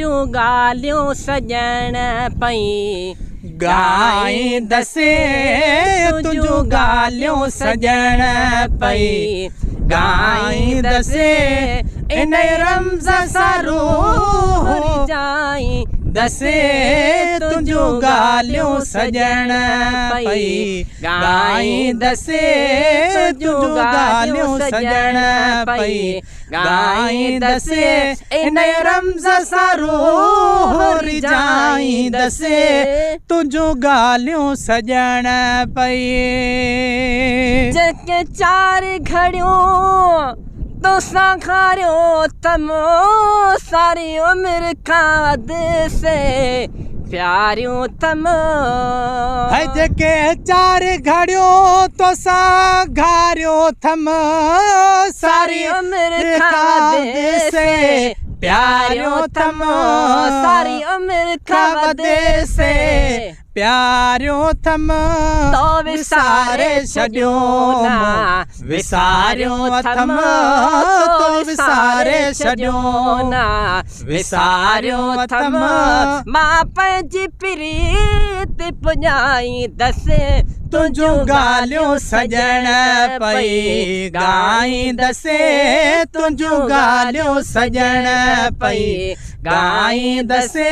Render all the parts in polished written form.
तुंहिंजूं ॻाल्हियूं सॼण पई गाई दसे तुंहिंजूं ॻाल्हियूं सॼण पई गाई दसे इन रमज़ सां रूह जाई दसे तुंहिंजूं ॻाल्हियूं सॼण पई गाई दसे तुंहिंजूं ॻाल्हियूं सॼण पई गाई दसे इन रमज़ सां रूह रिजाई दसे तुंहिंजूं ॻाल्हियूं सॼण पई जेके 4 घड़ियूं तोसां खारियो तमो सारी उम्र खां वध से प्यारियूं तमो है जेके 4 घड़ियूं तोसां घारियो थम सारी उम्र खां वध से प्यारियों थम सारी उम्र खां वध से प्यारियों थम तो विसारे छॾियो ना विसारियों थम तो विसारे छॾियो ना विसारियो थम मां पंहिंजी प्रीत पुॼाई दसे तुंहिंजूं ॻाल्हियूं सॼण पई गाई दसे तुंहिंजूं ॻाल्हियूं सॼण पई गाई दसे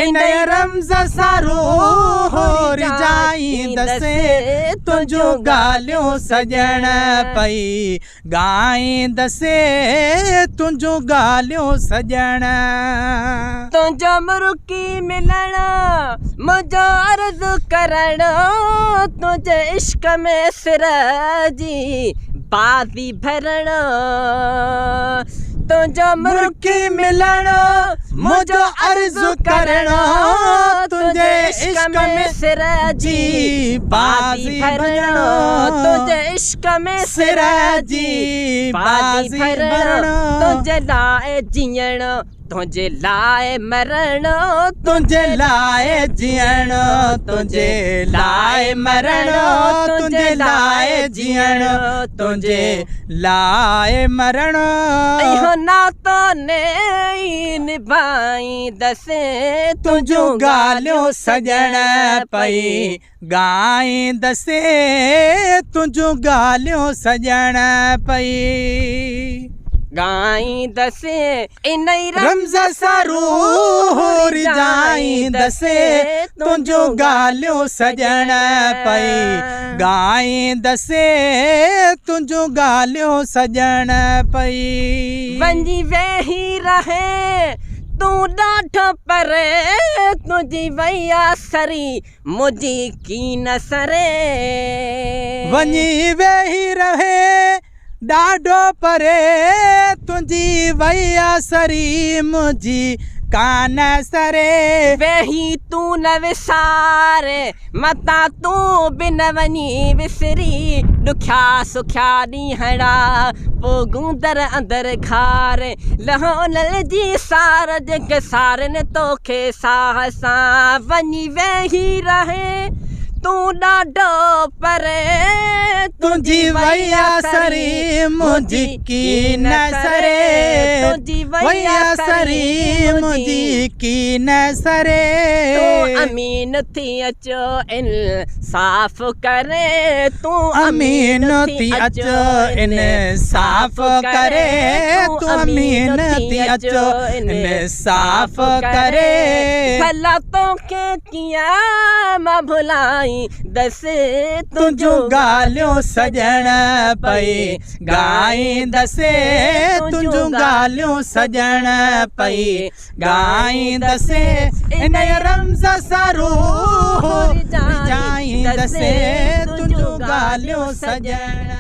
इन रमज़ सां रूह रिजाई दसे तुंहिंजूं ॻाल्हियूं सॼण पई गाई दसे तुंहिंजूं ॻाल्हियूं सॼण तुंहिंजो मुर्की मिलण मुंहिंजो अर्ज़ु करण तुंहिंजे इश्क में सिर जी बाज़ी भरण तुंहिंजो मुर्की मिलण मुंहिंजो अर्ज़ु करण तुंहिंजे इश्क में सिर जी बाज़ी भरण तुंहिंजे इश्क में सिर जी बाज़ी भरण तुंहिंजे लाइ जीअण तुंहिंजे लाइ मरण तुंहिंजे लाइ जीअण तुंहिंजे लाइ मरण तुंहिंजे लाइ जीअण तुंहिंजे लाइ मरण इहो नातो ने निभाई दसे तुंहिंजूं ॻाल्हियूं सॼण पई गाई दसे तुंहिंजूं ॻाल्हियूं सॼण पई गाई दसे इन रमज़ सां रूह रिजाई दसे तुंहिंजूं ॻाल्हियूं सॼण पई गाई दसे तुंहिंजूं ॻाल्हियूं सॼण पई वञी वेही रहे तूं ॾाढो परे तुंहिंजी वैया सरी मुंहिंजी कीन सरे वञी वेही रहे ॾाढो परे तुंहिंजी वैया सरी मुंहिंजी कान सरे वेही तूं न विसारे मतां तूं बि न वञी विसरी ॾुखिया सुखिया ॾींहड़ा पोइ गूंदर अंदरि घारे लहोनल जी सार जेके सारनि तोखे साह सां वञी वेही रहे तूं ॾाढो परे तुंहिंजी वैया सरी मुंहिंजी कीन सरे तुंहिंजी वैया सरी मुंहिंजी कीन सरे तूं अमीन थी अचो इंसाफ़ करे तूं अमीन थी अचो इंसाफ़ करे तूं अमीन थी अचो इंसाफ़ करे भला तोखे कीअं मां भुलाई दसे तुंहिंजूं ॻाल्हियूं सॼण पई गाई दसे तुंहिंजूं ॻाल्हियूं सॼण पई गाई दसे इन रमज़ सां रूह रिजाई दसे तुंहिंजूं ॻाल्हियूं सॼण